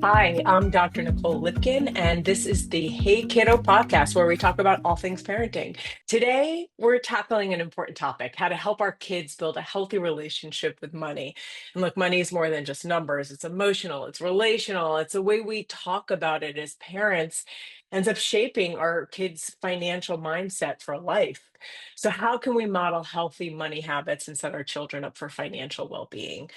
Hi, I'm Dr. Nicole Lipkin, and this is the Hey Kiddo podcast where we talk about all things parenting. Today, we're tackling an important topic: how to help our kids build a healthy relationship with money. And look, money is more than just numbers, it's emotional, it's relational, it's the way we talk about it as parents ends up shaping our kids' financial mindset for life. So, how can we model healthy money habits and set our children up for financial well being?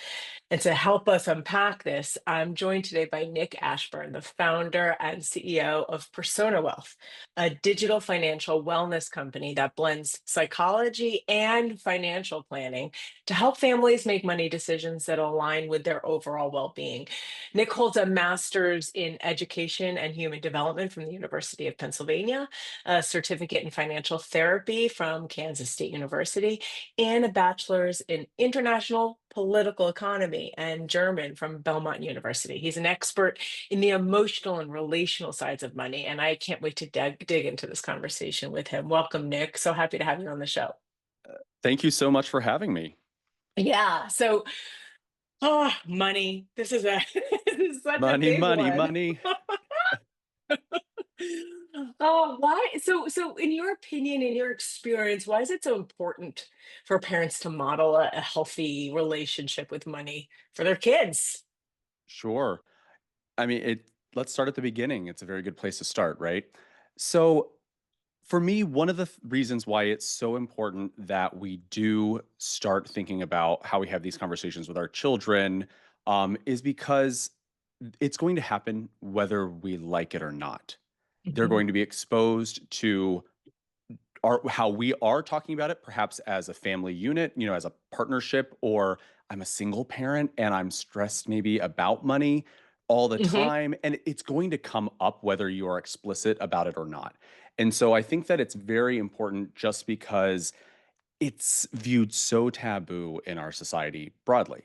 And to help us unpack this, I'm joined today by Nick Ashburn, the founder and CEO of Persona Wealth, a digital financial wellness company that blends psychology and financial planning to help families make money decisions that align with their overall well being. Nick holds a master's in education and human development from the University of Pennsylvania, a certificate in financial therapy from Kansas State University, and a bachelor's in international political economy and German from Belmont University. He's an expert in the emotional and relational sides of money, and I can't wait to dig into this conversation with him. Welcome, Nick. So happy to have you on the show. Thank you so much for having me. Yeah. So, money. This is a this is such a Money, big money, one. money. Oh, why? So, in your opinion, in your experience, why is it so important for parents to model a healthy relationship with money for their kids? Sure. Let's start at the beginning. It's a very good place to start, right? So, for me, one of the reasons why it's so important that we do start thinking about how we have these conversations with our children is because it's going to happen whether we like it or not. They're Mhm. going to be exposed to how we are talking about it, perhaps as a family unit, as a partnership, or I'm a single parent and I'm stressed maybe about money all the Mhm. time. And it's going to come up whether you are explicit about it or not. And so I think that it's very important just because it's viewed so taboo in our society broadly.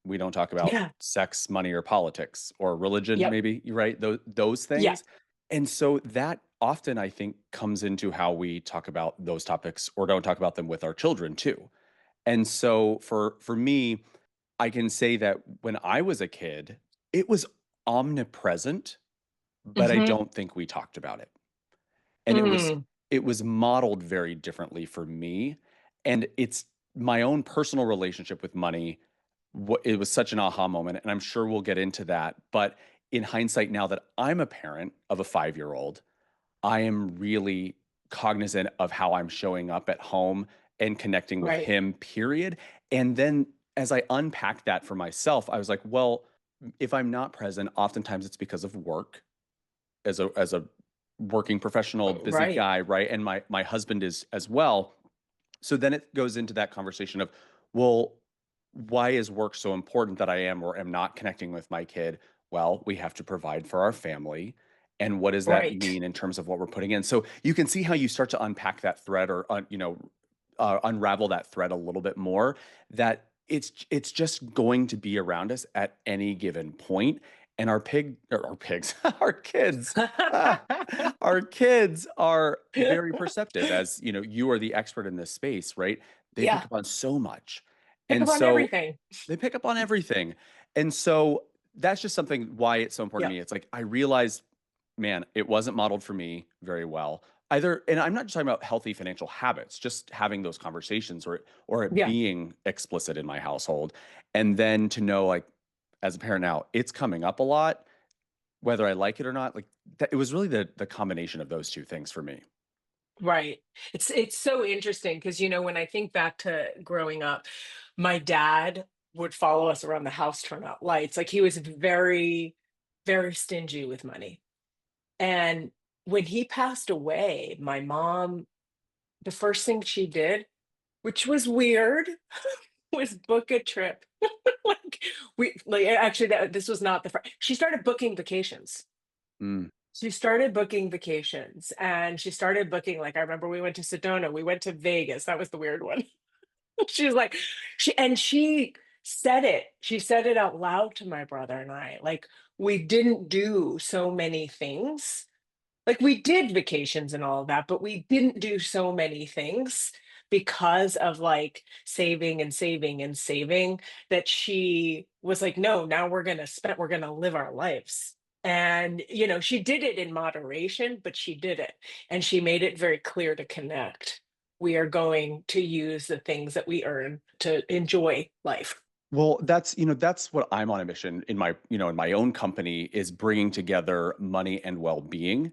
We don't talk about Yeah. sex, money, or politics, or religion, Yep. maybe, right? Those Yeah. things. And so that often, I think, comes into how we talk about those topics or don't talk about them with our children too. And so for me, I can say that when I was a kid, it was omnipresent, but I Mhm. don't think we talked about it. And Mm. it was modeled very differently for me, and it's my own personal relationship with money. It was such an aha moment, and I'm sure we'll get into that. But in hindsight, now that I'm a parent of a 5-year-old, I am really cognizant of how I'm showing up at home and connecting with Right. him, period. And then as I unpacked that for myself, I was like, well, if I'm not present, oftentimes it's because of work as a working professional, busy Right. guy, right? And my husband is as well. So then it goes into that conversation of, well, why is work so important that I am or am not connecting with my kid? Well, we have to provide for our family. And what does that Right. mean in terms of what we're putting in? So you can see how you start to unpack that thread or unravel that thread a little bit more. That it's just going to be around us at any given point. And our pigs, our kids, ah, our kids are very perceptive. As you know, you are the expert in this space, right? They pick Yeah. up on so much. Pick And up on so everything. they pick up on everything. And so that's just something why it's so important to Yep. me. It's like I realized, man, it wasn't modeled for me very well. Either, and I'm not just talking about healthy financial habits, just having those conversations or it Yeah. being explicit in my household. And then to know like as a parent now, it's coming up a lot, whether I like it or not. Like that, it was really the combination of those two things for me. Right. It's so interesting because when I think back to growing up, my dad would follow us around the house, turn out lights. Like he was very, very stingy with money. And when he passed away, my mom, the first thing she did, which was weird, was book a trip. Like actually this was not the first. She started booking vacations. Mm. She started booking vacations and she started booking, like, I remember we went to Sedona, we went to Vegas. That was the weird one. She was like, she said it out loud to my brother and I. Like, we didn't do so many things. Like, we did vacations and all of that, but we didn't do so many things because of like saving and saving and saving, that she was like, no, now we're going to live our lives. And, she did it in moderation, but she did it. And she made it very clear to connect. We are going to use the things that we earn to enjoy life. Well, that's what I'm on a mission in in my own company is bringing together money and well-being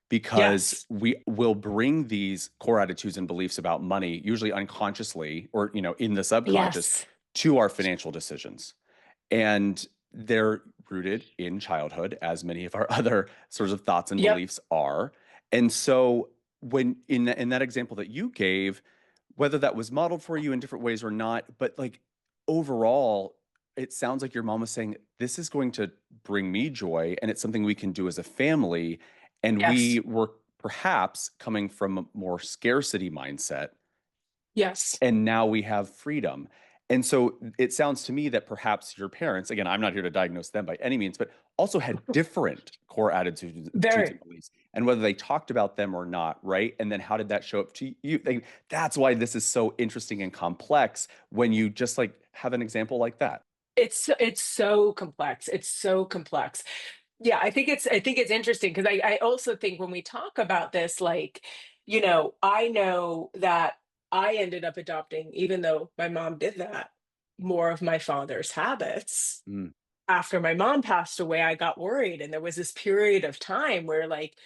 because Yes. we will bring these core attitudes and beliefs about money, usually unconsciously or, in the subconscious, Yes. to our financial decisions. And they're rooted in childhood, as many of our other sorts of thoughts and Yep. beliefs are. And so when in that example that you gave, whether that was modeled for you in different ways or not, but like overall, it sounds like your mom was saying, this is going to bring me joy, and it's something we can do as a family. And we Yes. were perhaps coming from a more scarcity mindset, Yes. and now we have freedom. And so it sounds to me that perhaps your parents, again, I'm not here to diagnose them by any means, but also had different core attitudes Very. and beliefs, and whether they talked about them or not, right? And then how did that show up to you? Like, that's why this is so interesting and complex when you just like have an example like that. It's so complex. It's so complex. Yeah, I think it's interesting because I also think when we talk about this, like, I know that I ended up adopting, even though my mom did that, more of my father's habits. Mm, After my mom passed away, I got worried, and there was this period of time where, like,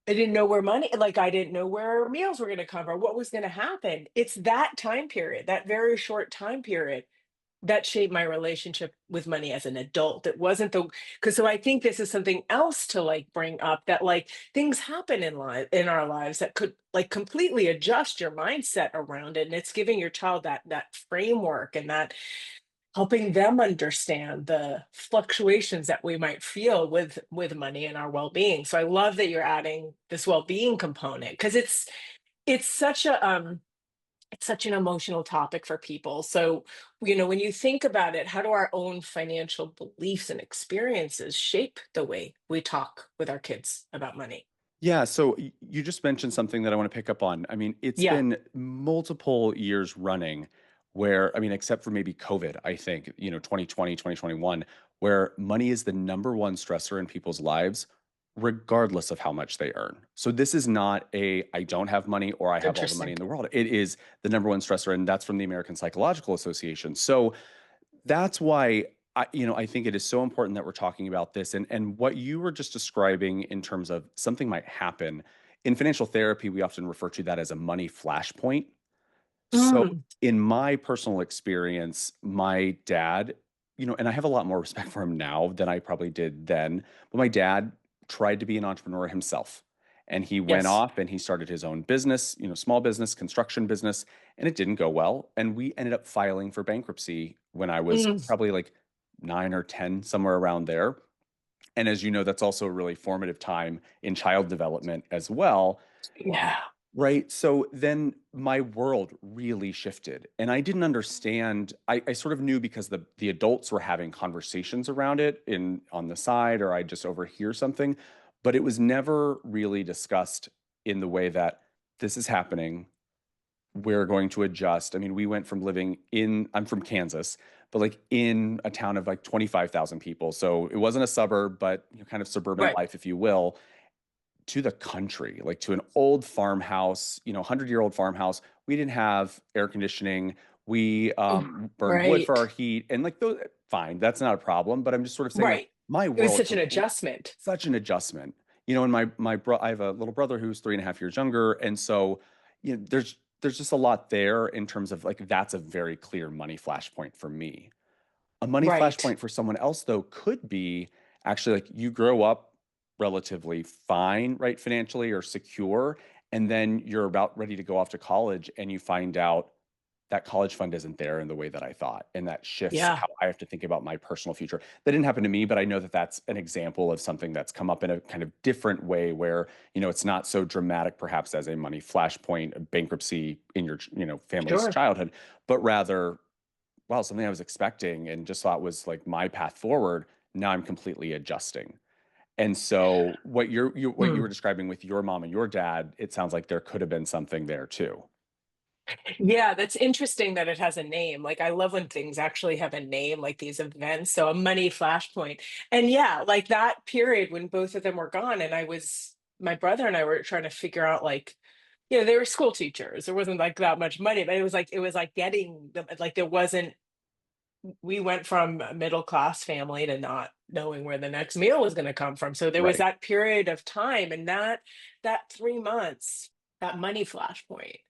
I didn't know where money, like, I didn't know where meals were going to come from, what was going to happen. It's that time period, that very short time period that shaped my relationship with money as an adult. It wasn't the because so I think this is something else to like bring up, that like things happen in our lives that could like completely adjust your mindset around it. And it's giving your child that framework, and that helping them understand the fluctuations that we might feel with money and our well-being. So I love that you're adding this well-being component, because it's such a it's such an emotional topic for people. So, when you think about it, how do our own financial beliefs and experiences shape the way we talk with our kids about money? Yeah, so you just mentioned something that I want to pick up on. I mean, it's Yeah. been multiple years running where, I mean, except for maybe COVID, I think, 2020, 2021, where money is the number one stressor in people's lives, regardless of how much they earn. So this is not a I don't have money or I It's have all the money interesting. in the world. It is the number one stressor, and that's from the American Psychological Association. So that's why I think it is so important that we're talking about this, and what you were just describing in terms of something might happen. In financial therapy, we often refer to that as a money flashpoint. So Mm, in my personal experience, my dad, and I have a lot more respect for him now than I probably did then, but my dad tried to be an entrepreneur himself. And he went yes. off and he started his own business, small business, construction business, and it didn't go well. And we ended up filing for bankruptcy when I was Mm, probably like 9 or 10, somewhere around there. And as you know, that's also a really formative time in child development as well. yeah. Right. So then my world really shifted, and I didn't understand. I sort of knew because the adults were having conversations around it in on the side, or I just overhear something, but it was never really discussed in the way that this is happening. We're going to adjust. I mean, we went from I'm from Kansas, but like in a town of like 25,000 people. So it wasn't a suburb, but kind of suburban Right. life, if you will, to the country, like to an old farmhouse, 100-year-old farmhouse. We didn't have air conditioning. We Mm, burned wood for our right. heat, and like those, fine, that's not a problem. But I'm just sort of saying, like, Right. my It was world, such an adjustment. such an adjustment. And I have a little brother who's 3.5 years younger, and so there's just a lot there in terms of like that's a very clear money flashpoint for me. A money Right. flashpoint for someone else, though, could be actually like you grow up relatively fine, right, financially or secure, and then you're about ready to go off to college and you find out that college fund isn't there in the way that I thought. And that shifts Yeah. how I have to think about my personal future. That didn't happen to me, but I know that that's an example of something that's come up in a kind of different way where, it's not so dramatic perhaps as a money flashpoint, a bankruptcy in your, family's Sure. childhood, but rather wow, something I was expecting and just thought was like my path forward. Now I'm completely adjusting. And so what you were Mm. describing with your mom and your dad, it sounds like there could have been something there too. Yeah, that's interesting that it has a name. Like, I love when things actually have a name, like these events. So, a money flashpoint. And yeah, like that period when both of them were gone, and my brother and I were trying to figure out, like, they were school teachers. There wasn't like that much money, but it was like getting them, like, there wasn't, we went from a middle class family to not knowing where the next meal was going to come from. So there was Right. that period of time, and that 3 months, that money flashpoint,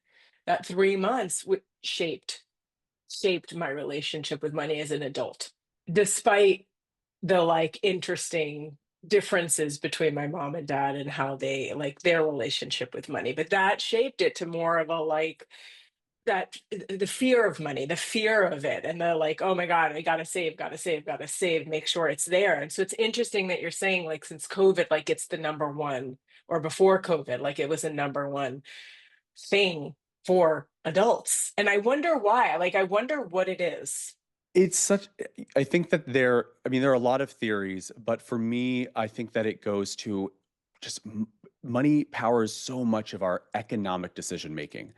that 3 months shaped my relationship with money as an adult, despite the like interesting differences between my mom and dad and how they like their relationship with money. But that shaped it to more of a like that the fear of money, the fear of it, and the like, oh my God, I gotta save, gotta save, gotta save, make sure it's there. And so it's interesting that you're saying, like, since COVID, like it's the number one, or before COVID, like it was a number one thing for adults. And I wonder why. Like, I wonder what it is. It's such I think that I mean, there are a lot of theories, but for me, I think that it goes to just money powers so much of our economic decision making.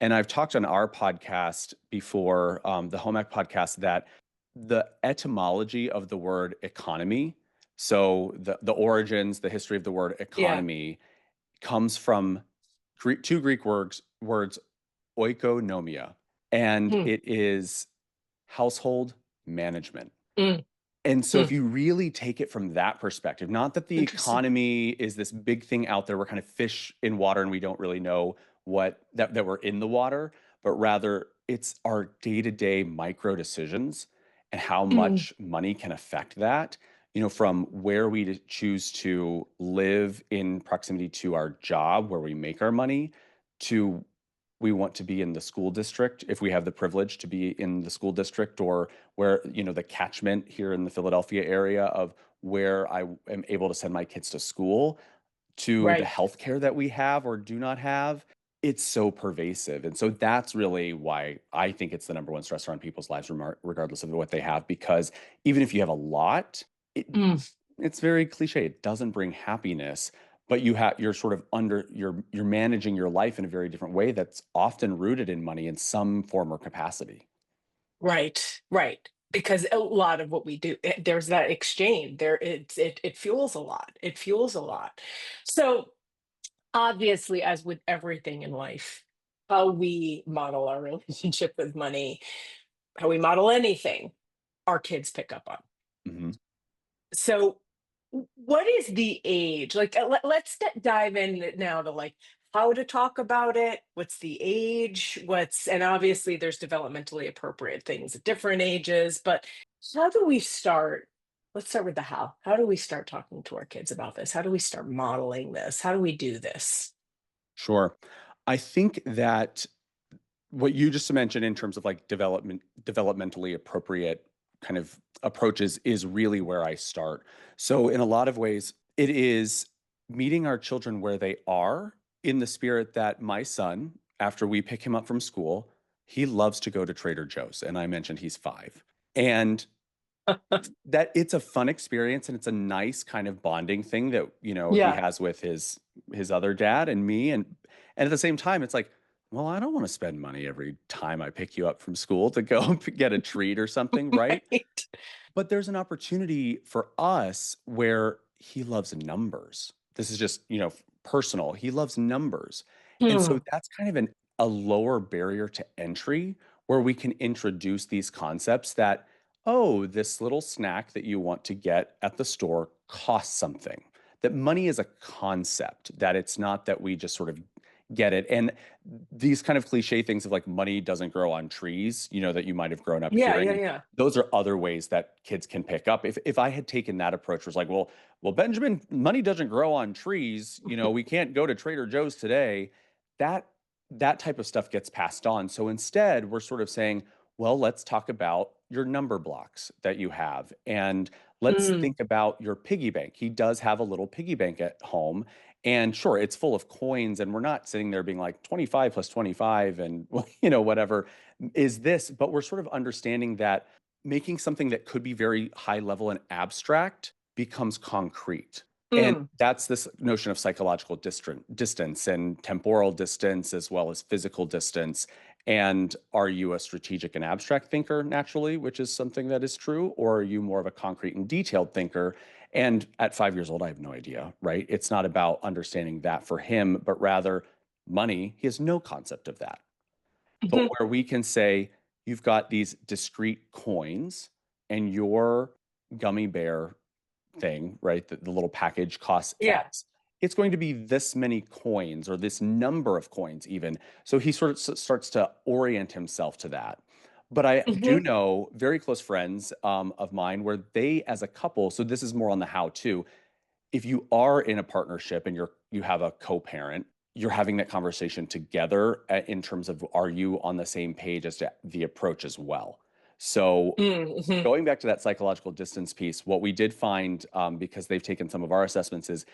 And I've talked on our podcast before, the Home Ec podcast, that the etymology of the word economy, so the origins, the history of the word Yeah. economy, comes from two Greek words oikonomia, and Hmm. it is household management. Mm, And so, if mm. you really take it from that perspective, not that the Interesting. economy is this big thing out there, we're kind of fish in water and we don't really know that we're in the water, but rather it's our day to day micro decisions and how Mm, much money can affect that. From where we choose to live in proximity to our job, where we make our money, to we want to be in the school district if we have the privilege to be in the school district, or where the catchment here in the Philadelphia area of where I am able to send my kids to school, to the right. healthcare that we have or do not have. It's so pervasive. And so that's really why I think it's the number one stressor on people's lives, regardless of what they have, because even if you have a lot, it, Mm, it's very cliche. It doesn't bring happiness, but you're sort of you're managing your life in a very different way that's often rooted in money in some form or capacity. right. Right. Because a lot of what we do, there's that exchange there. It fuels a lot. It fuels a lot. So obviously, as with everything in life, how we model our relationship with money, how we model anything, our kids pick up on. Mhm. So, what is the age? Like, let's dive in now to like how to talk about it. What's the age? And obviously there's developmentally appropriate things at different ages, but how do we start? Let's start with the how. How do we start talking to our kids about this? How do we start modeling this? How do we do this? Sure. I think that what you just mentioned in terms of like developmentally appropriate kind of approaches is really where I start. So in a lot of ways, it is meeting our children where they are, in the spirit that my son, after we pick him up from school, he loves to go to Trader Joe's. And I mentioned he's 5. And that it's a fun experience and it's a nice kind of bonding thing that he Yeah. has with his other dad and me, and at the same time it's like, well, I don't want to spend money every time I pick you up from school to go get a treat or something, right? Right. But there's an opportunity for us where he loves numbers. This is just, personal. He loves numbers. And so Hmm. that's kind of a lower barrier to entry, where we can introduce these concepts that, oh, this little snack that you want to get at the store costs something. That money is a concept, that it's not that we just sort of get it. And these kind of cliche things of like money doesn't grow on trees, that you might have grown up Yeah, yeah, hearing, yeah. those are other ways that kids can pick up. If I had taken that approach, was like, well, Benjamin, money doesn't grow on trees. We can't go to Trader Joe's today. That that type of stuff gets passed on. So instead, we're sort of saying, well, let's talk about your number blocks that you have, and let's Mm, think about your piggy bank. He does have a little piggy bank at home, and sure, it's full of coins, and we're not sitting there being like 25 plus 25 and whatever is this, but we're sort of understanding that making something that could be very high level and abstract becomes concrete. And mm, that's this notion of psychological distance and temporal distance, as well as physical distance. And are you a strategic and abstract thinker naturally, which is something that is true, or are you more of a concrete and detailed thinker? And at 5 years old, I have no idea, right? It's not about understanding that for him, but rather money. He has no concept of that. But Mhm. where we can say, you've got these discrete coins and your gummy bear thing, right? The little package costs Yeah. X. It's going to be this many coins or this number of coins, even. So he sort of starts to orient himself to that. But I do Hmm. know very close friends of mine where they, as a couple, so this is more on the how to. If you are in a partnership and you have a co-parent, you're having that conversation together in terms of are you on the same page as to the approach as well. So Hmm. going back to that psychological distance piece, what we did find, because they've taken some of our assessments, is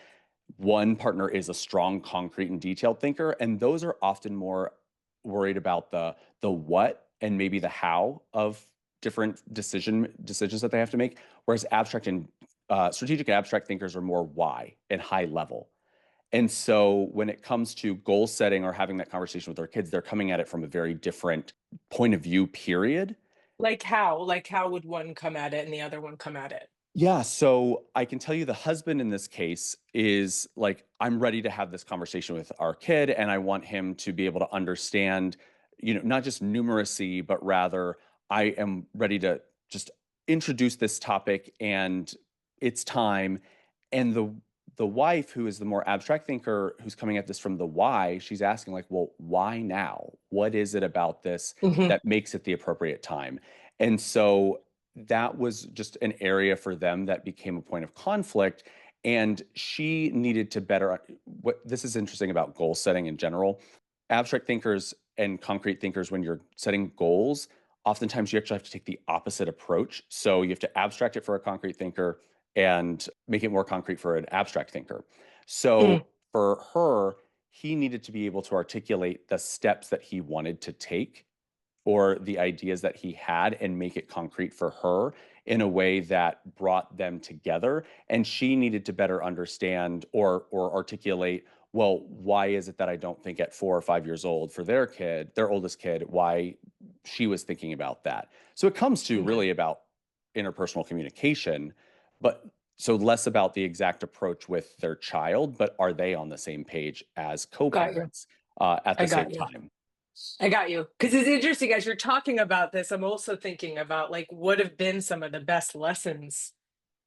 one partner is a strong, concrete, and detailed thinker, and those are often more worried about the what and maybe the how of different decisions that they have to make. Whereas abstract and strategic and abstract thinkers are more why and high level. And so when it comes to goal setting or having that conversation with their kids, they're coming at it from a very different point of view, period. Like how? Like how would one come at it and the other one come at it? Yeah, so I can tell you the husband in this case is like, I'm ready to have this conversation with our kid, and I want him to be able to understand, not just numeracy, but rather I am ready to just introduce this topic and it's time. And the wife, who is the more abstract thinker, who's coming at this from the why, she's asking, like, well, why now? What is it about this Hmm. that makes it the appropriate time? And so that was just an area for them that became a point of conflict. And she needed to better. What this is interesting about goal setting in general. Abstract thinkers and concrete thinkers, when you're setting goals, oftentimes you actually have to take the opposite approach. So you have to abstract it for a concrete thinker and make it more concrete for an abstract thinker. Mm. So for her, he needed to be able to articulate the steps that he wanted to take or the ideas that he had and make it concrete for her in a way that brought them together. And she needed to better understand or articulate, well, why is it that I don't think at 4 or 5 years old for their kid, their oldest kid, why she was thinking about that. So it comes to Hmm. really about interpersonal communication, but so less about the exact approach with their child, but are they on the same page as Got you. co-parents at I the same got you. time? I got you. Because it's interesting as you're talking about this, I'm also thinking about like what have been some of the best lessons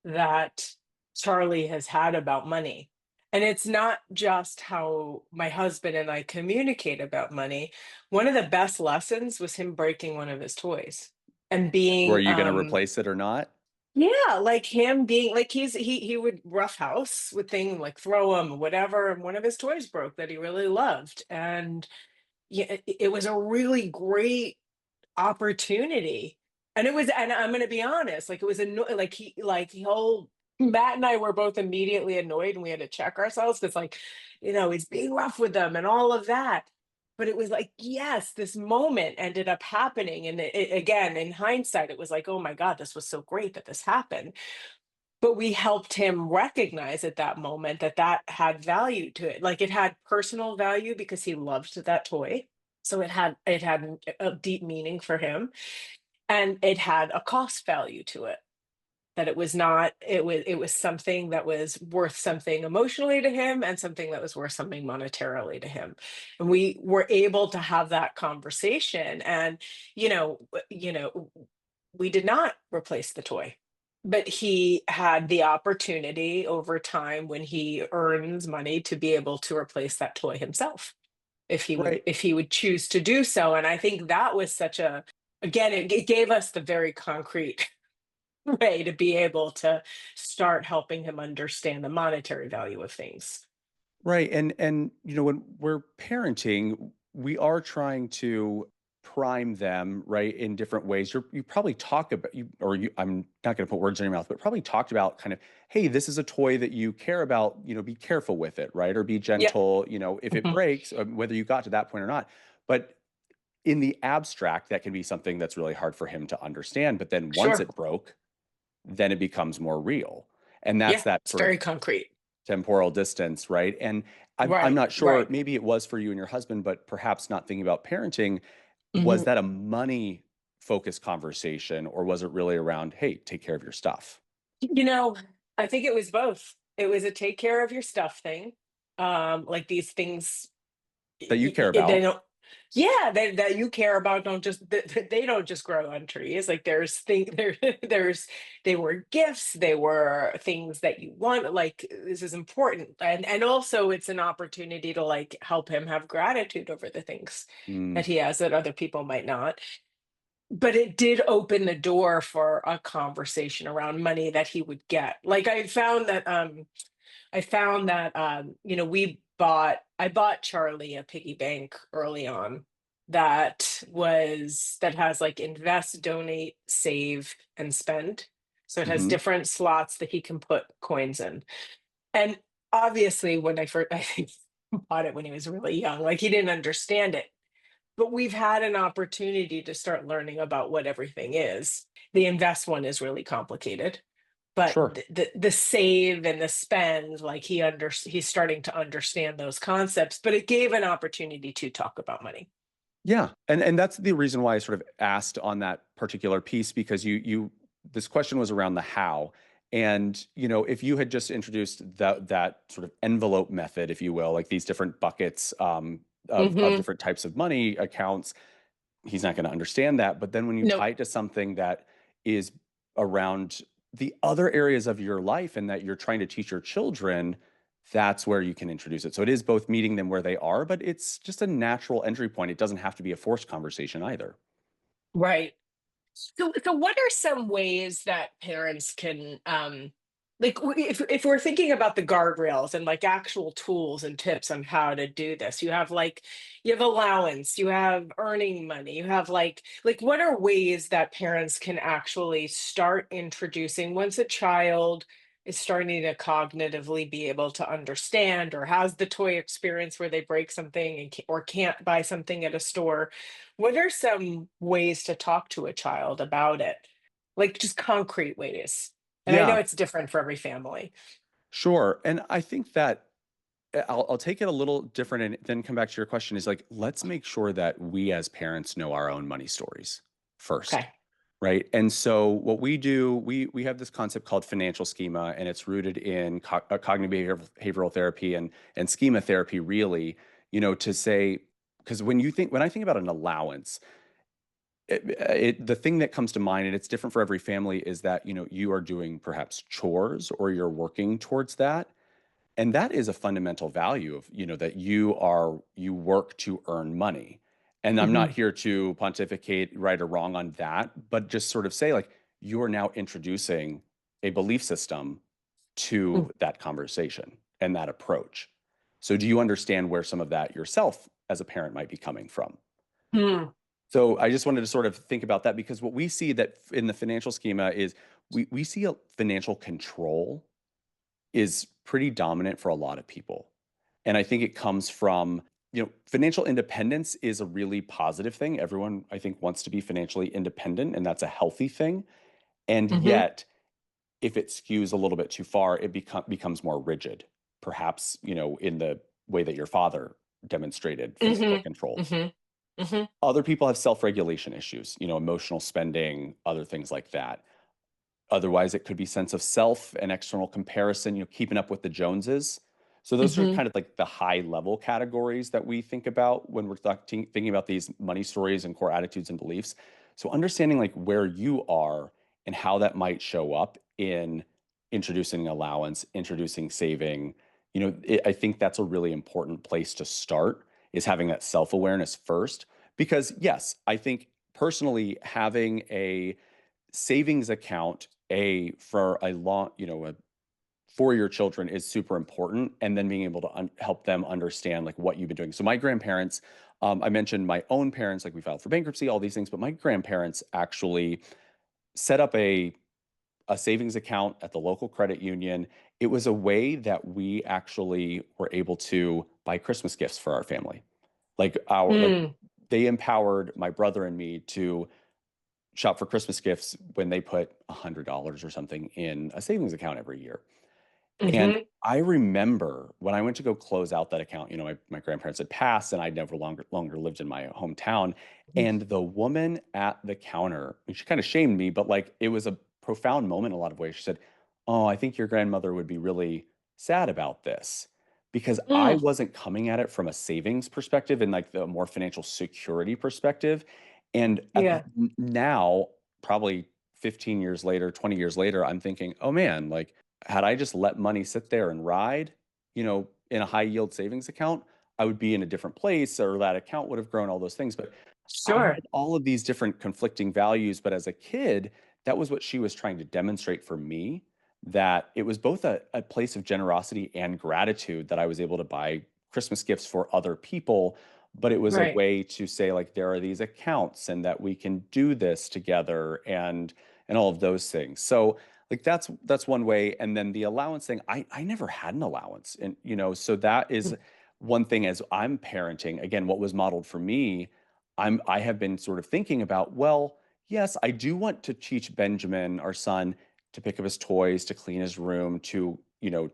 that Charlie has had about money. And it's not just how my husband and I communicate about money. One of the best lessons was him breaking one of his toys and Were being you going to replace it or not? yeah, like him being like he would roughhouse with things like throw him whatever, and one of his toys broke that he really loved. And yeah, it was a really great opportunity. And it was, and I'm gonna be honest, like it was like he'll Matt and I were both immediately annoyed and we had to check ourselves because like, he's being rough with them and all of that. But it was like, yes, this moment ended up happening. And again, in hindsight, it was like, oh my God, this was so great that this happened. But we helped him recognize at that moment that that had value to it. Like it had personal value because he loved that toy. So it had a deep meaning for him, and it had a cost value to it. That it was not it was something that was worth something emotionally to him and something that was worth something monetarily to him. And we were able to have that conversation, and we did not replace the toy, but he had the opportunity over time when he earns money to be able to replace that toy himself if he would Right. if he would choose to do so. And I think that was such a, again, it gave us the very concrete way to be able to start helping him understand the monetary value of things. Right. And when we're parenting, we are trying to prime them, right, in different ways. You probably talk about you or you I'm not going to put words in your mouth, but probably talked about kind of, hey, this is a toy that you care about, be careful with it, right? Or be Yep. gentle, if it Mhm. breaks, whether you got to that point or not. But in the abstract, that can be something that's really hard for him to understand. But then once Sure. it broke, then it becomes more real. And that's Yeah, that it's sort of very concrete. temporal distance, right? And I'm Right, not sure, right. maybe it was for you and your husband, but perhaps not thinking about parenting. Was Mhm. that a money focused conversation, or was it really around, hey, take care of your stuff You know, I think it was both. It was a take care of your stuff thing. Like these things that you care they about? don't, yeah, that you care about don't just they don't just grow on trees. Like there's there's they were gifts, they were things that you want, like this is important. And also it's an opportunity to like help him have gratitude over the things Mm, that he has that other people might not. But it did open the door for a conversation around money that he would get. Like I found that you know, I bought Charlie a piggy bank early on that has like invest, donate, save, and spend. So it has hmm. different slots that he can put coins in. And obviously when I think bought it when he was really young, like he didn't understand it. But we've had an opportunity to start learning about what everything is. The invest one is really complicated, but Sure. the save and the spend, like he's starting to understand those concepts, but it gave an opportunity to talk about money. Yeah, and that's the reason why I sort of asked on that particular piece, because you this question was around the how. And if you had just introduced that sort of envelope method, if you will, like these different buckets of Hmm. different types of money accounts, he's not going to understand that. But then when you Nope. tie it to something that is around the other areas of your life and that you're trying to teach your children, that's where you can introduce it. So it is both meeting them where they are, but it's just a natural entry point. It doesn't have to be a forced conversation either. Right. So what are some ways that parents can, if we're thinking about the guardrails and like actual tools and tips on how to do this, you have allowance, you have earning money, you have like what are ways that parents can actually start introducing once a child is starting to cognitively be able to understand or has the toy experience where they break something or can't buy something at a store. What are some ways to talk to a child about it? Like just concrete ways. And I know Yeah, it's different for every family. sure. And I think that I'll take it a little different and then come back to your question is like, let's make sure that we as parents know our own money stories first. Okay. Right. And so what we do, we have this concept called financial schema, and it's rooted in cognitive behavioral therapy and schema therapy, really, to say, because when I think about an allowance, the thing that comes to mind, and it's different for every family, is that, you are doing perhaps chores or you're working towards that. And that is a fundamental value of, that you work to earn money. And I'm not Hmm. here to pontificate right or wrong on that, but just sort of say, like, you are now introducing a belief system to that conversation and that approach. So do you understand where some of that yourself as a parent might be coming from? Hmm. So I just wanted to sort of think about that, because what we see that in the financial schema is we see a financial control is pretty dominant for a lot of people. And I think it comes from, financial independence is a really positive thing. Everyone, I think, wants to be financially independent, and that's a healthy thing. And Hmm. yet, if it skews a little bit too far, it becomes more rigid, perhaps, in the way that your father demonstrated financial Hmm. control. Hmm. Hmm. Other people have self-regulation issues, emotional spending, other things like that. Otherwise, it could be sense of self and external comparison, keeping up with the Joneses. So those are Hmm. kind of like the high level categories that we think about when we're thinking about these money stories and core attitudes and beliefs. So understanding like where you are and how that might show up in introducing allowance, introducing saving, I think that's a really important place to start, is having that self-awareness first. Because yes, I think personally having a savings account for a long, for your children is super important, and then being able to help them understand like what you've been doing. So my grandparents, I mentioned my own parents, like we filed for bankruptcy, all these things, but my grandparents actually set up a savings account at the local credit union. It was a way that we actually were able to buy Christmas gifts for our family. Like Hmm. they empowered my brother and me to shop for Christmas gifts when they put $100 or something in a savings account every year. And Hmm. I remember when I went to go close out that account, my grandparents had passed and I never longer lived in my hometown. And the woman at the counter, and she kind of shamed me, but like it was a profound moment in a lot of ways. She said, "Oh, I think your grandmother would be really sad about this." Because I Mm, wasn't coming at it from a savings perspective and like the more financial security perspective. And yeah, now, probably 15 years later, 20 years later, I'm thinking, oh man, like had I just let money sit there and ride, in a high yield savings account, I would be in a different place or that account would have grown, all those things. But I sure. had all of these different conflicting values. But as a kid, that was what she was trying to demonstrate for me, that it was both a place of generosity and gratitude that I was able to buy Christmas gifts for other people. But it was a Right. way to say, like, there are these accounts and that we can do this together and all of those things. So like that's one way. And then the allowance thing, I never had an allowance. And so that is one thing as I'm parenting, again, what was modeled for me, I have been sort of thinking about, well, yes, I do want to teach Benjamin, our son, to pick up his toys, to clean his room, to,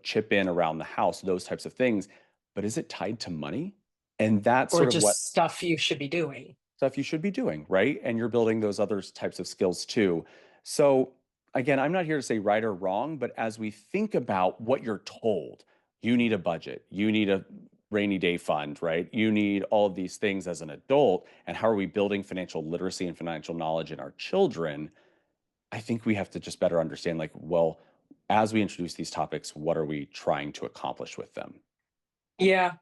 chip in around the house, those types of things. But is it tied to money? And that's Or sort of what just stuff you should be doing. stuff you should be doing, right? And you're building those other types of skills too. So, again, I'm not here to say right or wrong, but as we think about what you're told, you need a budget, you need a rainy day fund, right? You need all of these things as an adult. And how are we building financial literacy and financial knowledge in our children? I think we have to just better understand, like, well, as we introduce these topics, what are we trying to accomplish with them? Yeah.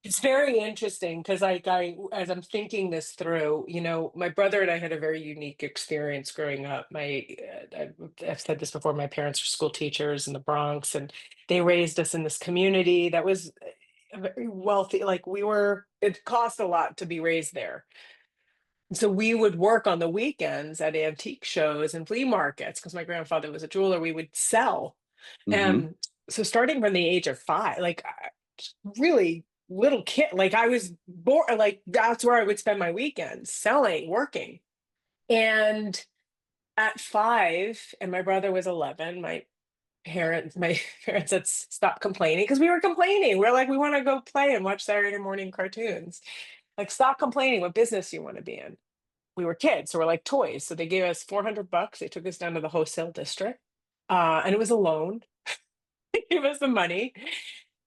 It's very interesting because as I'm thinking this through, my brother and I had a very unique experience growing up. I've said this before. My parents were school teachers in the Bronx, and they raised us in this community that was very wealthy. Like it cost a lot to be raised there. So we would work on the weekends at antique shows and flea markets because my grandfather was a jeweler. We would sell. Hmm. Um, so starting from the age of 5, like really little kid, like I was born, like that's where I would spend my weekends selling, working. And at 5, and my brother was 11, my parents said, Stop complaining," because we were complaining. We're like, we want to go play and watch Saturday morning cartoons. Like, stop complaining. What business you want to be in? We were kids, so we're like toys. So they gave us $400. They took us down to the wholesale district, and it was a loan. They gave us the money,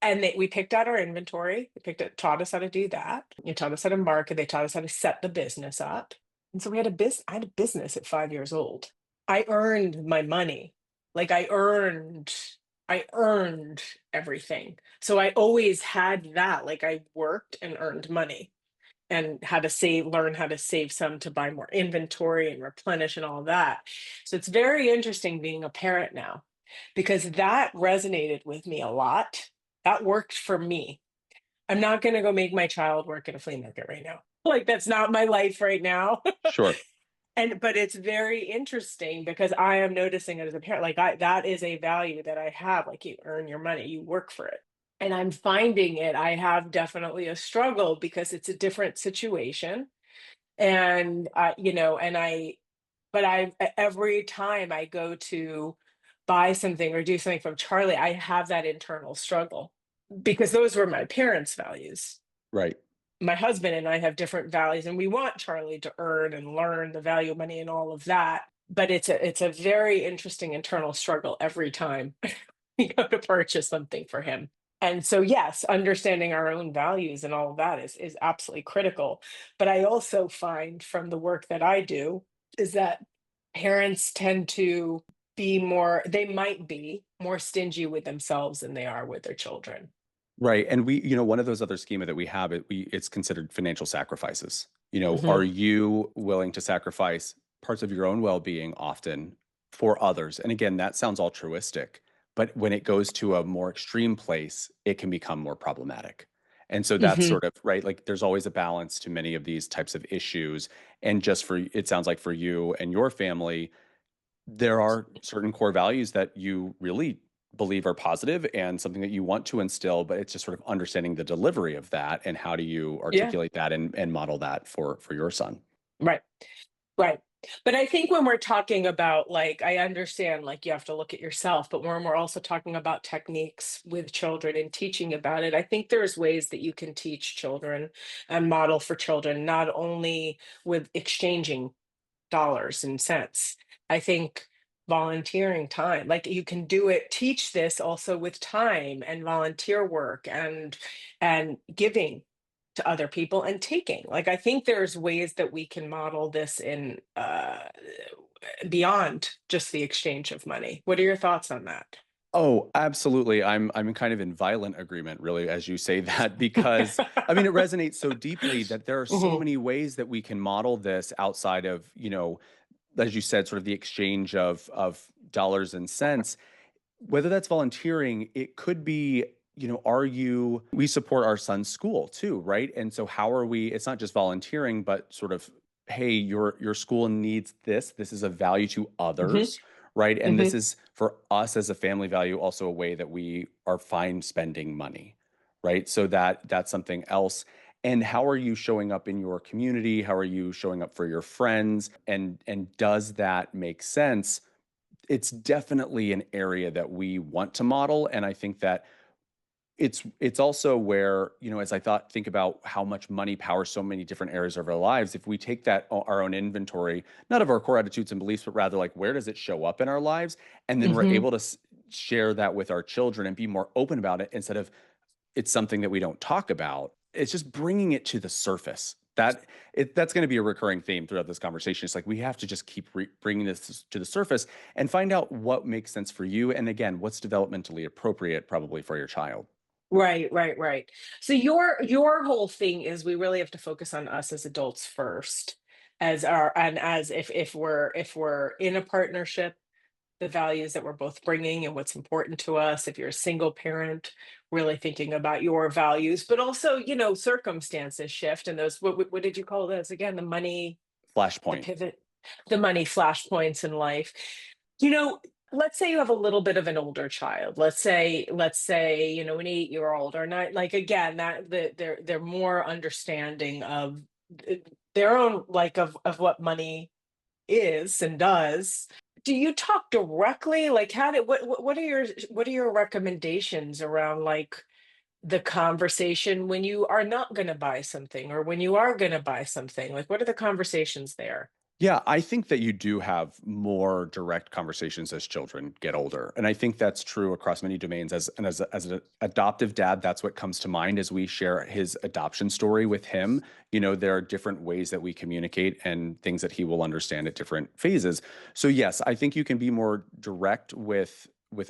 and we picked out our inventory. Taught us how to do that. They taught us how to market. They taught us how to set the business up. And so we had a business. I had a business at 5 years old. I earned my money. Like I earned everything. So I always had that. Like I worked and earned money and learn how to save some to buy more inventory and replenish and all that. So it's very interesting being a parent now because that resonated with me a lot. That worked for me. I'm not going to go make my child work at a flea market right now. Like that's not my life right now. Sure. But it's very interesting because I am noticing it as a parent. Like that is a value that I have. Like you earn your money, you work for it. And I'm finding it. I have definitely a struggle because it's a different situation. And but every time I go to buy something or do something from Charlie, I have that internal struggle because those were my parents' values. Right. My husband and I have different values, and we want Charlie to earn and learn the value of money and all of that. But it's a very interesting internal struggle every time we go to purchase something for him. And so, yes, understanding our own values and all of that is absolutely critical. But I also find from the work that I do is that parents tend to they might be more stingy with themselves than they are with their children. Right. And one of those other schema that we have, it's considered financial sacrifices. Are Mhm. you willing to sacrifice parts of your own well-being often for others? And again, that sounds altruistic, but when it goes to a more extreme place, it can become more problematic. And so that's Mhm. sort of right. Like there's always a balance to many of these types of issues. And just it sounds like for you and your family, there are certain core values that you really believe are positive and something that you want to instill, but it's just sort of understanding the delivery of that and how do you Yeah. articulate that and model that for your son. Right. Right. But I think when we're talking about, like, I understand, like, you have to look at yourself, but when we're also talking about techniques with children and teaching about it, I think there's ways that you can teach children and model for children, not only with exchanging dollars and cents. I think volunteering time, like, you can do it, teach this also with time and volunteer work and giving to other people and taking. Like, I think there's ways that we can model this in beyond just the exchange of money. What are your thoughts on that? Oh, absolutely. I'm kind of in violent agreement, really, as you say that, because I mean, it resonates so deeply that there are so Mhm, many ways that we can model this outside of, as you said, sort of the exchange of dollars and cents. Whether that's volunteering, it could be, we support our son's school too, right? And so how are we, it's not just volunteering, but sort of, hey, your school needs this. This is a value to mhm, others, right? And this mhm. is for us as a family value, also a way that we are fine spending money, right? So that's something else. And how are you showing up in your community? How are you showing up for your friends? And does that make sense? It's definitely an area that we want to model, and I think that it's also where, as think about how much money powers so many different areas of our lives. If we take that our own inventory, not of our core attitudes and beliefs, but rather like where does it show up in our lives, and then we're Mhm. able to share that with our children and be more open about it instead of it's something that we don't talk about. It's just bringing it to the surface. That's going to be a recurring theme throughout this conversation. It's like we have to just keep bringing this to the surface and find out what makes sense for you, and again, what's developmentally appropriate, probably for your child. Right, right, right. So your whole thing is we really have to focus on us as adults first, as our and as if we're in a partnership, the values that we're both bringing and what's important to us. If you're a single parent, really thinking about your values, but also, circumstances shift and those what did you call those again? The Flashpoint. pivot, the money flashpoints in life. You know, let's say you have a little bit of an older child. Let's say, an 8-year-old or not, like, again, they're more understanding of their own, like, of what money is and does. Do you talk directly? Like, how did what are your recommendations around, like, the conversation when you are not gonna buy something or when you are gonna buy something? Like, what are the conversations there? Yeah, I think that you do have more direct conversations as children get older, and I think that's true across many domains. As an adoptive dad, that's what comes to mind as we share his adoption story with him. There are different ways that we communicate and things that he will understand at different phases. So yes, I think you can be more direct with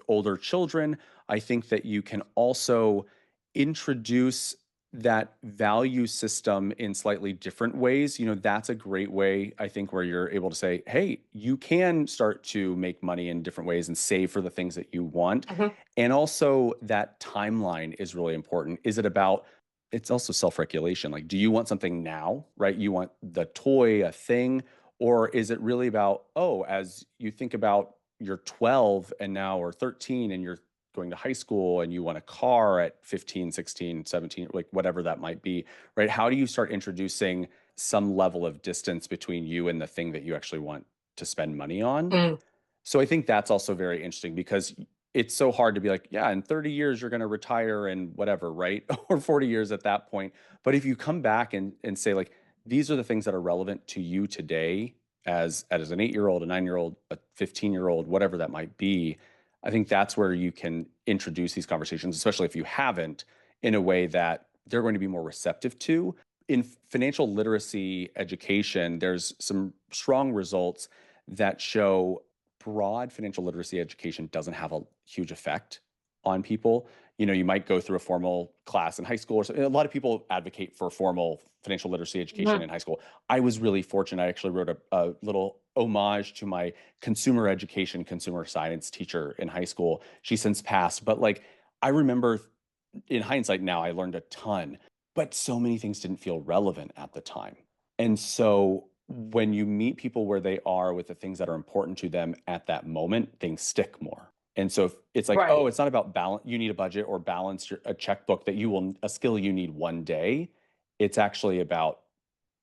older children. I think that you can also introduce that value system in slightly different ways. That's a great way, I think, where you're able to say, hey, you can start to make money in different ways and save for the things that you want. Mhm. And also, that timeline is really important. Is it about, it's also self regulation. Like, do you want something now, right? You want the toy, a thing, or is it really about, oh, as you think about you're 12 and now or 13 and you're going to high school and you want a car at 15, 16, 17, like whatever that might be, right? How do you start introducing some level of distance between you and the thing that you actually want to spend money on? Mm, So I think that's also very interesting because it's so hard to be like, yeah, in 30 years you're going to retire and whatever, right? Or 40 years at that point. But if you come back and say like these are the things that are relevant to you today as an 8-year-old, a 9-year-old, a 15-year-old, whatever that might be, I think that's where you can introduce these conversations, especially if you haven't, in a way that they're going to be more receptive to. In financial literacy education, there's some strong results that show broad financial literacy education doesn't have a huge effect on people. You might go through a formal class in high school or something. A lot of people advocate for formal financial literacy education mhm. in high school. I was really fortunate. I actually wrote a little homage to my consumer education, consumer science teacher in high school. She since passed, but like I remember in hindsight now, I learned a ton, but so many things didn't feel relevant at the time. And so when you meet people where they are with the things that are important to them at that moment, things stick more. And so if it's like, oh, Right. it's not about balance, you need a budget or balance a checkbook that a skill you need one day. It's actually about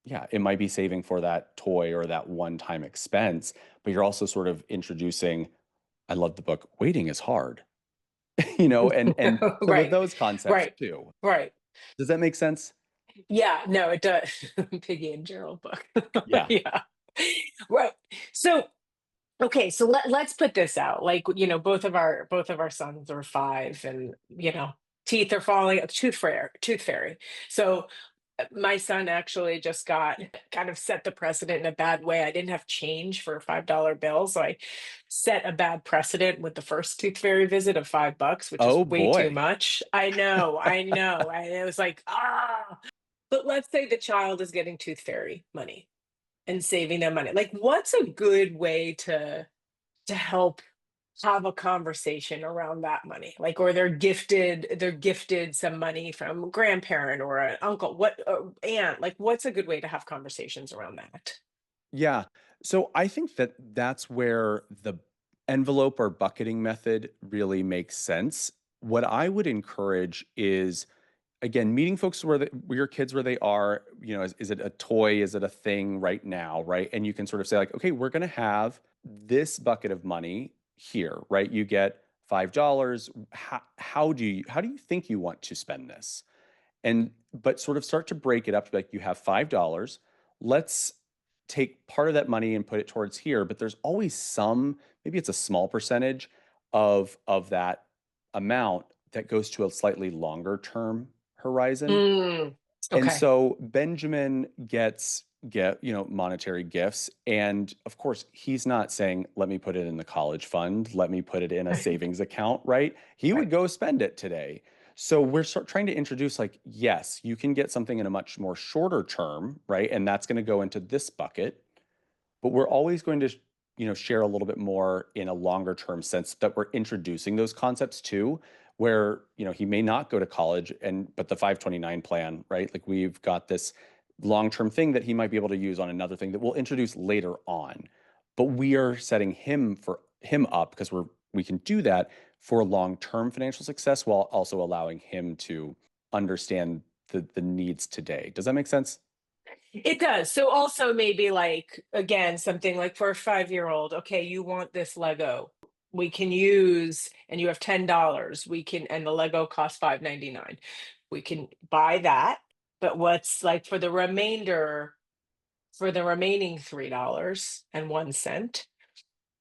yeah, it might be saving for that toy or that one-time expense, but you're also sort of introducing, I love the book, Waiting is Hard, and some of Right, those concepts right, too. right. Does that make sense? Yeah, no, it does. Piggy and Gerald book. Yeah. Yeah. Right. So, okay, so let's put this out. Like, both of our sons are 5 and, teeth are falling, tooth fairy. So, my son actually just got kind of set the precedent in a bad way. I didn't have change for a $5 bill, so I set a bad precedent with the first tooth fairy visit of $5, which is Oh way too boy. much. I know. And it was like, ah. But let's say the child is getting tooth fairy money and saving them money. Like, what's a good way to help have a conversation around that money? Like, or they're gifted some money from a grandparent or an uncle, what aunt, like what's a good way to have conversations around that? Yeah. So I think that that's where the envelope or bucketing method really makes sense. What I would encourage is, again, meeting folks where your kids where they are, is it a toy? Is it a thing right now? Right. And you can sort of say, like, okay, we're going to have this bucket of money here, right? You get $5. How do you think you want to spend this? And but sort of start to break it up to be like, you have $5. Let's take part of that money and put it towards here, but there's always some, maybe it's a small percentage of that amount that goes to a slightly longer term horizon. Mm, And okay. so Benjamin get monetary gifts, and of course he's not saying, let me put it in the college fund, let me put it in a savings account, right? He would Right. go spend it today. So we're trying to introduce, like, yes, you can get something in a much more shorter term, right? And that's going to go into this bucket, but we're always going to share a little bit more in a longer term sense that we're introducing those concepts too, where he may not go to college, but the 529 plan, right? Like, we've got this long term thing that he might be able to use on another thing that we'll introduce later on, but we are setting him up because we can do that for long term financial success while also allowing him to understand the needs today. Does that make sense? It does. So also maybe like again something like for a 5-year-old, okay, you want this Lego. We can use and you have $10. We can and the Lego costs 5.99. We can buy that. But what's like for the remaining $3.01,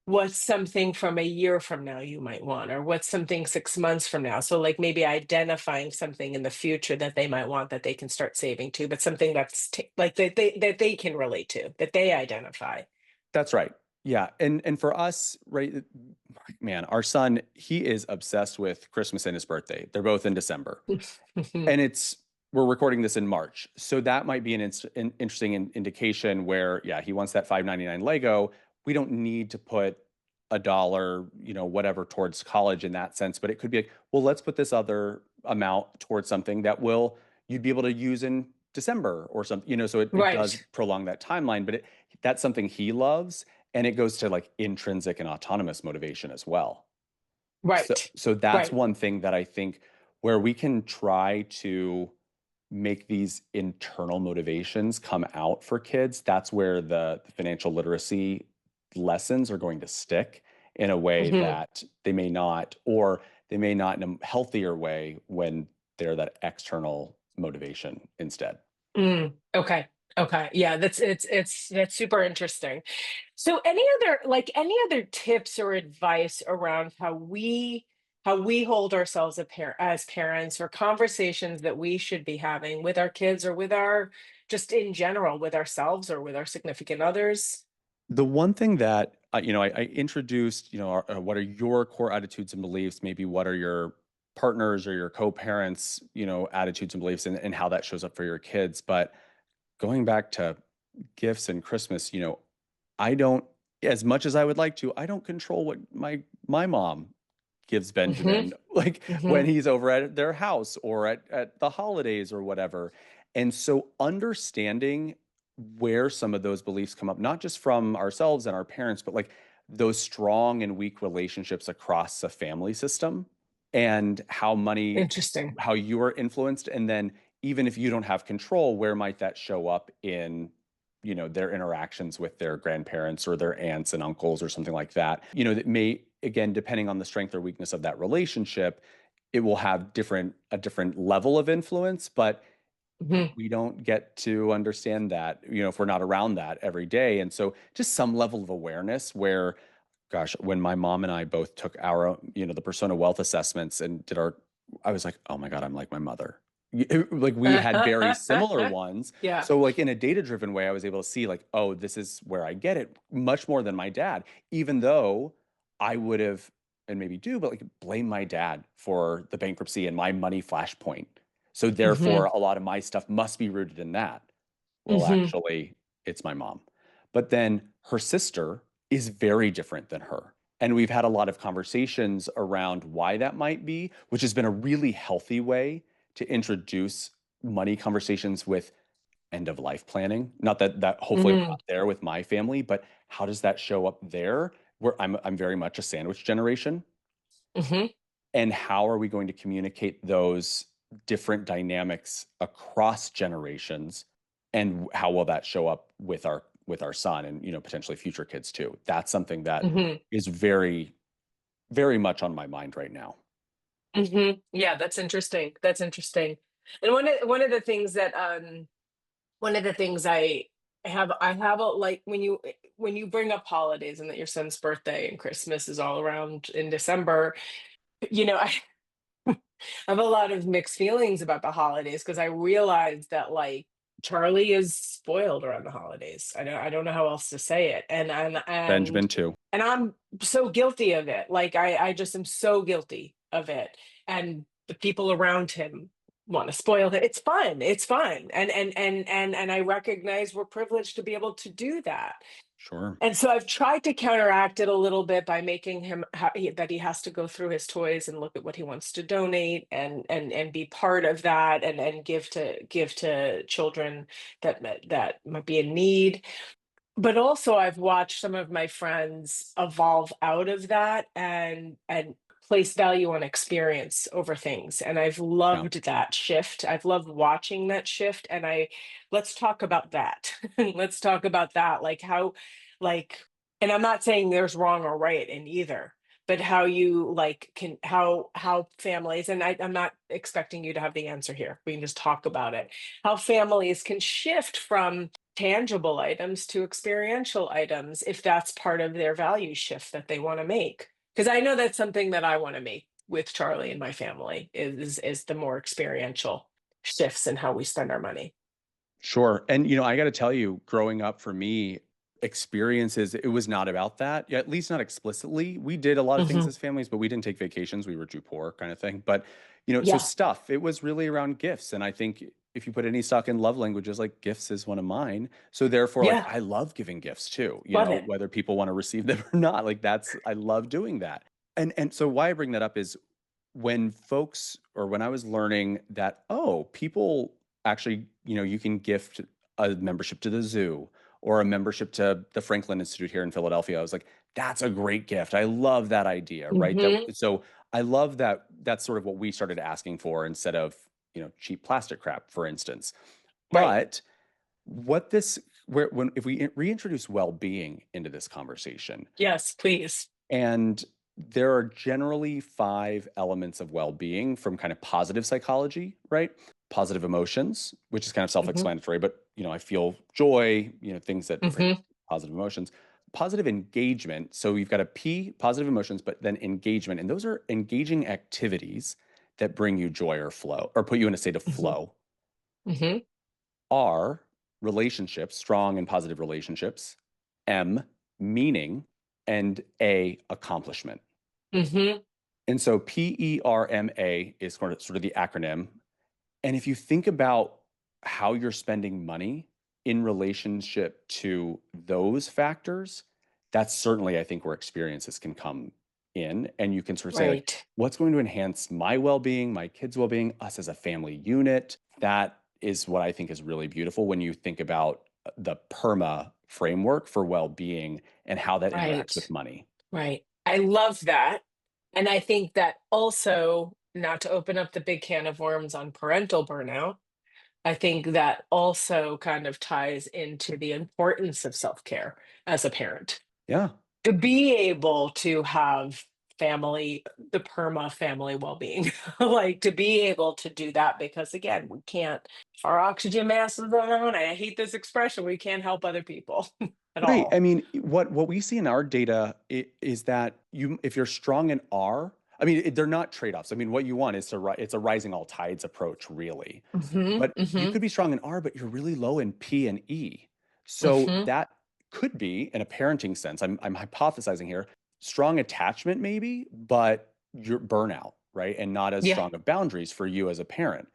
what's something from a year from now you might want, or what's something 6 months from now? So, like maybe identifying something in the future that they might want that they can start saving to, but something that's like that they can relate to, that they identify. That's right. Yeah. And for us, right, man, our son, he is obsessed with Christmas and his birthday. They're both in December. And we're recording this in March. So that might be an interesting indication where, yeah, he wants that 5.99 Lego. We don't need to put a dollar, whatever towards college in that sense, but it could be like, well, let's put this other amount towards something that you'd be able to use in December or something, so it does Right, prolong that timeline, but that's something he loves. And it goes to like intrinsic and autonomous motivation as well. So, right, so that's right. one thing that I think where we can try to make these internal motivations come out for kids. That's where the financial literacy lessons are going to stick in a way Mhm. that they may not, or they may not in a healthier way when they're that external motivation instead. Okay. Okay. Yeah, that's super interesting. So any other tips or advice around how we hold ourselves as parents, or conversations that we should be having with our kids or with our just in general with ourselves or with our significant others? The one thing that I introduced, what are your core attitudes and beliefs? Maybe what are your partners or your co-parents, attitudes and beliefs, and how that shows up for your kids. But going back to gifts and Christmas, I don't, as much as I would like to, I don't control what my mom gives Hmm. Benjamin, like when Hmm. he's over at their house or at the holidays or whatever. And so understanding where some of those beliefs come up, not just from ourselves and our parents, but like those strong and weak relationships across a family system, and how Interesting. you are influenced. And then even if you don't have control, where might that show up in, their interactions with their grandparents or their aunts and uncles or something like that? That may, again, depending on the strength or weakness of that relationship, it will have a different level of influence, but Hmm. we don't get to understand that, if we're not around that every day. And so just some level of awareness where, gosh, when my mom and I both took our, the persona wealth assessments and I was like, oh my God, I'm like my mother. Like we had very similar ones. Yeah. So like in a data-driven way, I was able to see like, oh, this is where I get it much more than my dad, even though I would have, and maybe do, but like blame my dad for the bankruptcy and my money flashpoint. So therefore, Hmm. a lot of my stuff must be rooted in that. Well, Hmm. actually, it's my mom. But then her sister is very different than her. And we've had a lot of conversations around why that might be, which has been a really healthy way to introduce money conversations with end of life planning. Not that hopefully we're Hmm. not there with my family, but how does that show up there? Where I'm very much a sandwich generation. Hmm. And how are we going to communicate those different dynamics across generations? And how will that show up with our son and potentially future kids too? That's something that Hmm. is very, very much on my mind right now. Hmm. Yeah, that's interesting. That's interesting. And one of the things that one of the things I have a like when you bring up holidays and that your son's birthday and Christmas is all around in December, I have a lot of mixed feelings about the holidays because I realize that like Charlie is spoiled around the holidays. I don't know how else to say it. Benjamin too. And I'm so guilty of it. Like I just am so guilty of it. And the people around him want to spoil it. It's fun. It's fun. And I recognize we're privileged to be able to do that. Sure. And so I've tried to counteract it a little bit by making him that he has to go through his toys and look at what he wants to donate and be part of that and give to children that might be in need. But also I've watched some of my friends evolve out of that and place value on experience over things. And I've Yeah. loved that shift. I've loved watching that shift. And I let's talk about that. Let's talk about that. Like how like and I'm not saying there's wrong or right in either, but how you like can how families and I'm not expecting you to have the answer here. We can just talk about it. How families can shift from tangible items to experiential items if that's part of their value shift that they want to make. Because I know that's something that I want to make with Charlie and my family is the more experiential shifts in how we spend our money. Sure. And I got to tell you, growing up for me, experiences, it was not about that. Yeah, at least not explicitly. We did a lot of things Hmm. as families, but we didn't take vacations. We were too poor, kind of thing. But so Yeah. stuff, it was really around gifts. And I think if you put any stock in love languages, like gifts is one of mine. So therefore, like Yeah. I love giving gifts too, Love it. whether people want to receive them or not. Like I love doing that. And so why I bring that up is when folks or when I was learning that, oh, people actually, you can gift a membership to the zoo or a membership to the Franklin Institute here in Philadelphia. I was like, that's a great gift. I love that idea, right? That Hmm. so I love that that's sort of what we started asking for instead of, cheap plastic crap, for instance. Right. But what this where when if we reintroduce well-being into this conversation, Yes, please. and there are generally five elements of well being from kind of positive psychology, right? Positive emotions, which is kind of self Hmm. explanatory, but, I feel joy, things that bring Hmm. positive emotions. Positive engagement. So you've got a P, positive emotions, but then engagement. And those are engaging activities that bring you joy or flow or put you in a state of Hmm. flow. Hmm. R, relationships, strong and positive relationships. M, meaning. And A, accomplishment. Hmm. And so PERMA is sort of the acronym. And if you think about how you're spending money in relationship to those factors, that's certainly, I think, where experiences can come in. And you can sort of say, like, Right. what's going to enhance my well being, my kids' well being, us as a family unit? That is what I think is really beautiful when you think about the PERMA framework for well being and how that interacts with Right. money. Right. I love that. And I think that also, not to open up the big can of worms on parental burnout, I think that also kind of ties into the importance of self-care as a parent. Yeah. To be able to have family the PERMA family well-being, like, to be able to do that because, again, we can't if our oxygen mask is down, I hate this expression, we can't help other people at Right. I all. mean, what we see in our data is that you, if you're strong in R, I mean, they're not trade-offs. I mean, what you want is it's a rising all tides approach, really. Mhm, But you mhm, could be strong in R, but you're really low in P and E. So mhm. that could be, in a parenting sense, I'm hypothesizing here, strong attachment maybe, but you're burnout, right? And not as Yeah, strong of boundaries for you as a parent.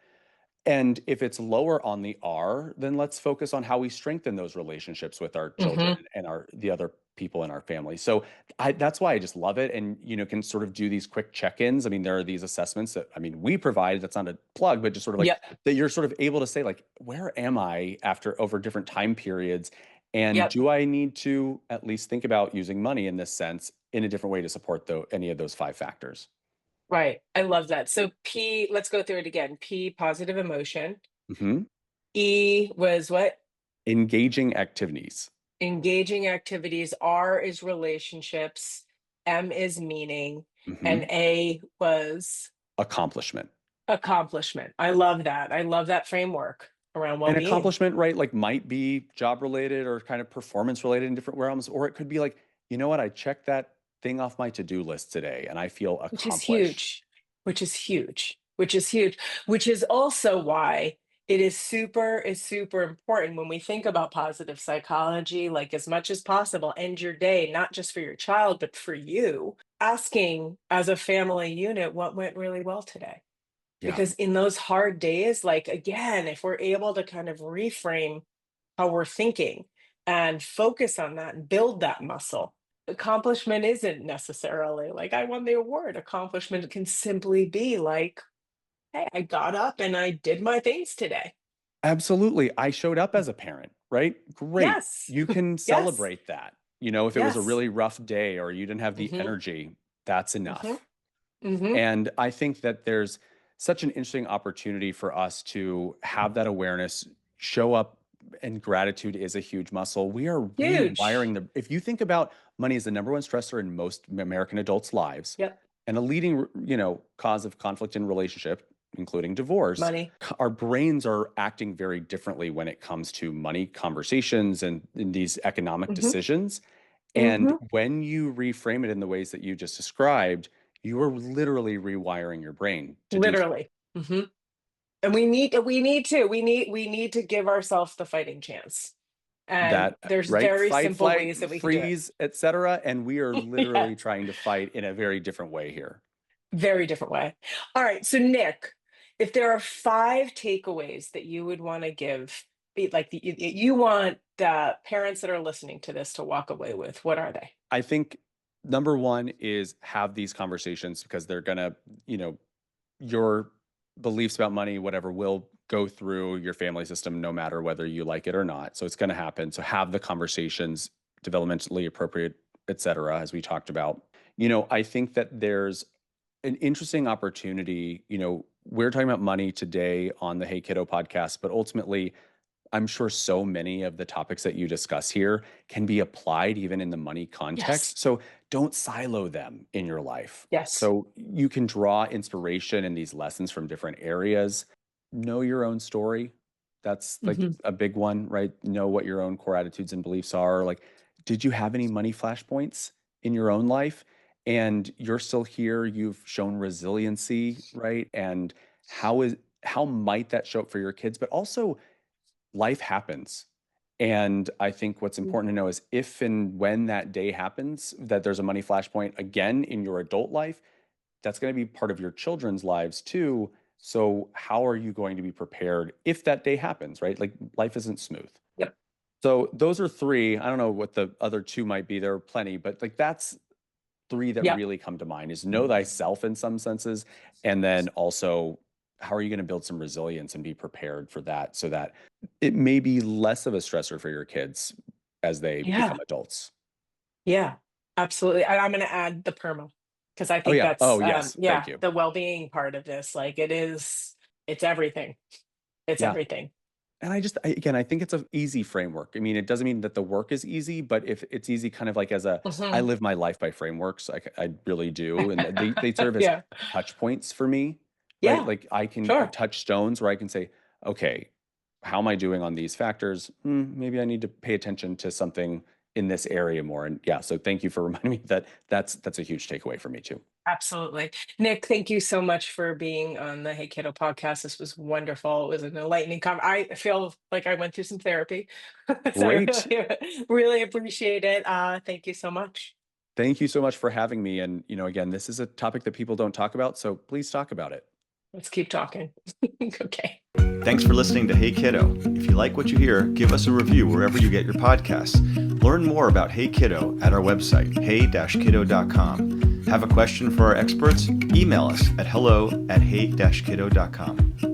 And if it's lower on the R, then let's focus on how we strengthen those relationships with our children mhm. and our the other people in our family. So that's why I just love it, and can sort of do these quick check-ins. I mean, there are these assessments that we provide. That's not a plug, but just sort of like Yep, that you're sort of able to say like, where am I after over different time periods, and yep. do I need to at least think about using money in this sense in a different way to support any of those five factors? Right, I love that. So P let's go through it again. P, positive emotion. Hmm. E was what? Engaging activities. Engaging activities. R is relationships. M is meaning. And Hmm. A was Accomplishment. accomplishment. I love that. I love that framework around And well-being. accomplishment, right, like might be job related or kind of performance related in different realms, or it could be like, you know what, I checked that thing off my to-do list today and I feel Which is accomplished. huge, which is huge, which is huge, which is also why it is super important when we think about positive psychology, like, as much as possible, end your day, not just for your child, but for you, asking as a family unit what went really well today. Yeah, Because in those hard days, like, again, if we're able to kind of reframe how we're thinking and focus on that and build that muscle. Accomplishment isn't necessarily like I won the award. Accomplishment can simply be like, hey, I got up and I did my things today. absolutely. I showed up as a parent, right? Great. Yes. You can Yes. celebrate that. If it was a Yes. really rough day or you didn't have the Hmm. energy, that's Hmm. enough. Hmm. And I think that there's such an interesting opportunity for us to have that awareness show up, and gratitude is a huge muscle. We are rewiring Huge. if you think about money as the number one stressor in most American adults' lives Yep. and a leading, cause of conflict in relationship, including divorce, Money. our brains are acting very differently when it comes to money conversations and in these economic Hmm. decisions. And Hmm. when you reframe it in the ways that you just described, you are literally rewiring your brain to do so. Literally. Hmm. And we need to give ourselves the fighting chance. And That there's right? very Fight, simple flight, ways that we can do it. freeze, etc. And we are literally Yes. trying to fight in a very different way here. Very different way. All right. So, Nick, if there are five takeaways that you would want to give, you want the parents that are listening to this to walk away with, what are they? I think number one is have these conversations because they're gonna, you know, your beliefs about money, whatever, will go through your family system no matter whether you like it or not. So it's going to happen. So have the conversations, developmentally appropriate, et cetera, as we talked about. I think that there's an interesting opportunity. We're talking about money today on the Hey Kiddo podcast, but ultimately, I'm sure so many of the topics that you discuss here can be applied even in the money Yes. context. So don't silo them in your life. Yes. So you can draw inspiration in these lessons from different areas. Know your own story. That's like Hmm. a big one, right? Know what your own core attitudes and beliefs are. Like, did you have any money flashpoints in your own life? And you're still here. You've shown resiliency, right? And how might that show up for your kids? But also, life happens. And I think what's important to know is if and when that day happens, that there's a money flashpoint again in your adult life, that's going to be part of your children's lives too. So, how are you going to be prepared if that day happens, right? Like life isn't smooth. Yep. So, those are three. I don't know what the other two might be. There are plenty, but like that's three that Yep. really come to mind is know thyself in some senses. And then also, how are you going to build some resilience and be prepared for that so that it may be less of a stressor for your kids as they Yeah. become adults? Yeah. Absolutely. I'm going to add the PERMA because I Oh, think yeah. that's, Oh, yes. Thank yeah, you. the well being part of this. Like, it's everything. It's Yeah. everything. And again, I think it's an easy framework. I mean, it doesn't mean that the work is easy, but if it's easy, kind of like I Mhm. live my life by frameworks. I really do, and they serve as Yeah. touch points for me, right? Yeah. Like I can Sure. touch stones where I can say, okay, how am I doing on these factors? Maybe I need to pay attention to something in this area more. And yeah, so thank you for reminding me that that's a huge takeaway for me too. Absolutely. Nick, thank you so much for being on the Hey Kiddo podcast. This was wonderful. It was an enlightening I feel like I went through some therapy. So I Great. really appreciate it. Thank you so much. Thank you so much for having me. And, again, this is a topic that people don't talk about, so please talk about it. Let's keep talking. Okay. Thanks for listening to Hey Kiddo. If you like what you hear, give us a review wherever you get your podcasts. Learn more about Hey Kiddo at our website, hey-kiddo.com. Have a question for our experts? Email us at hello@hey-kiddo.com.